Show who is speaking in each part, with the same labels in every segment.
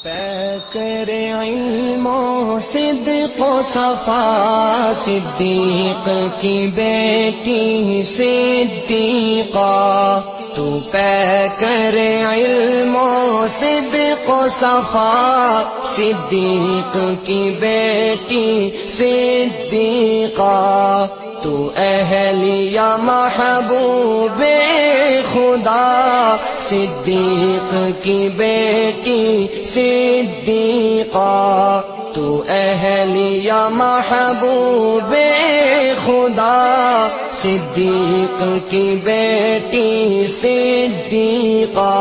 Speaker 1: پیکر علم و صدق و صفا، صدیق کی بیٹی صدیقہ تو پیکر علم و صدق و صفا، صدیق کی بیٹی صدیقہ تو اہلیہ محبوب خدا، صدیق کی بیٹی صدیقہ تو اہلیہ محبوب خدا، صدیق کی بیٹی صدیقہ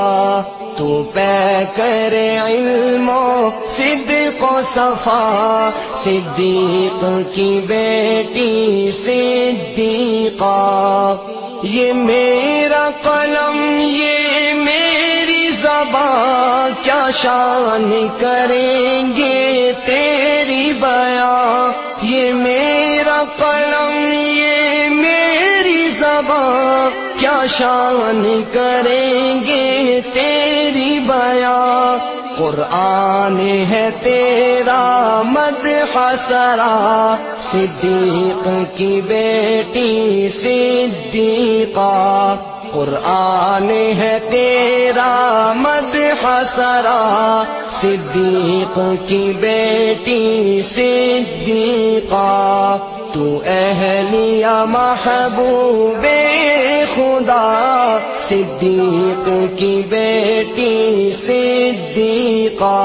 Speaker 1: تو پیکر علم و صدق و صفا، صدیق کی بیٹی صدیقہ یہ میرا قلم یہ میری زبان کیا شان کریں گے تیری بیاں، یہ میرا قلم یہ میری زبان کیا شان کریں گے تیری بیاں، قرآن ہے تیرا مدح سرا، صدیق کی بیٹی صدیقہ قرآن ہے تیرا مدح سرا، صدیق کی بیٹی صدیقہ تو اہلیہ محبوب خدا، صدیق کی بیٹی صدیقہ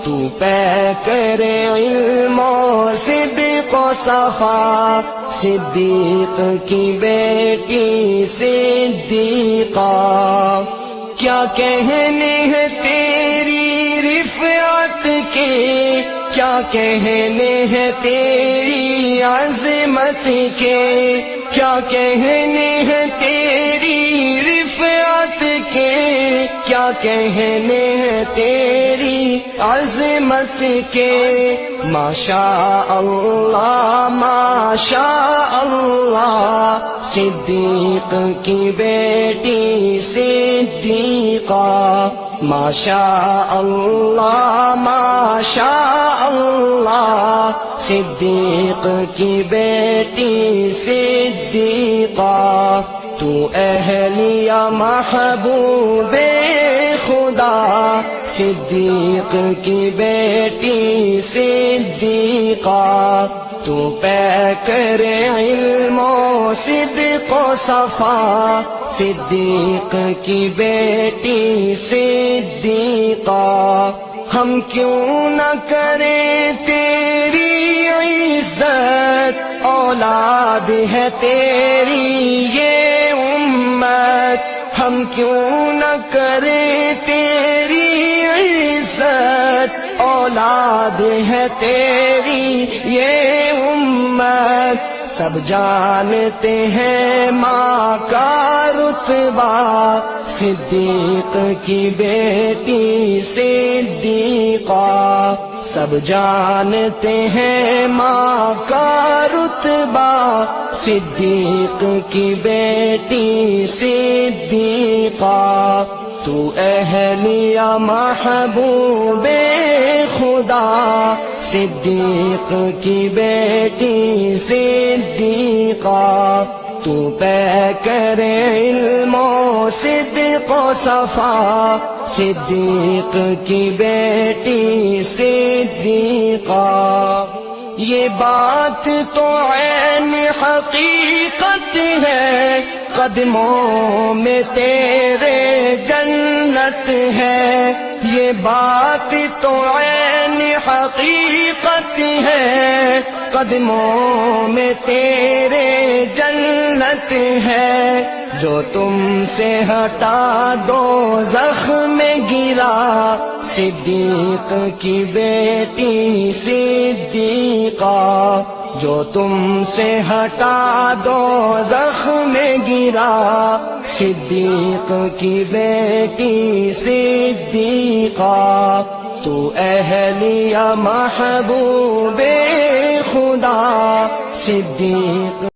Speaker 1: تو پیکر علم و صدق و صفا، صدیق کی بیٹی صدیقہ کیا کہنے ہیں تیری رفعت کے، کیا کہنے ہیں تیری عظمت کے، کیا کہنے ہیں تیری رفعت کے، کیا کہنے ہیں تیری عظمت کے، ماشاء اللہ ماشاء اللہ، صدیق کی بیٹی صدیقہ ماشاء اللہ ماشاء اللہ، صدیق کی بیٹی صدیقہ تو اہلیہ محبوب خدا، صدیق کی بیٹی صدیقہ تو پیکر علم و صدق و صفا، صدیق کی بیٹی صدیقہ ہم کیوں نہ کریں تیری عزت، اولاد ہے تیری یہ امت، ہم کیوں نہ کریں تیری عزت، اولاد ہے تیری یہ امت، سب جانتے ہیں ماں کا رتبہ، صدیق کی بیٹی صدیقہ سب جانتے ہیں ماں کا رتبہ، صدیق کی بیٹی صدیقہ تو اہلیہ محبوب خدا، صدیق کی بیٹی صدیقہ تو پیکر علم و صدق و صفا، صدیق کی بیٹی صدیقہ یہ بات تو عین حقیقت ہے، قدموں میں تیرے جنت ہے، یہ بات تو عین حقیقت ہے، قدموں میں تیرے جنت ہے، جو تم سے ہٹا دوزخ میں گرا، صدیق کی بیٹی صدیقہ جو تم سے ہٹا دوزخ میں گرا، صدیق کی بیٹی صدیقہ تو اہلیہ محبوب خدا، صدیق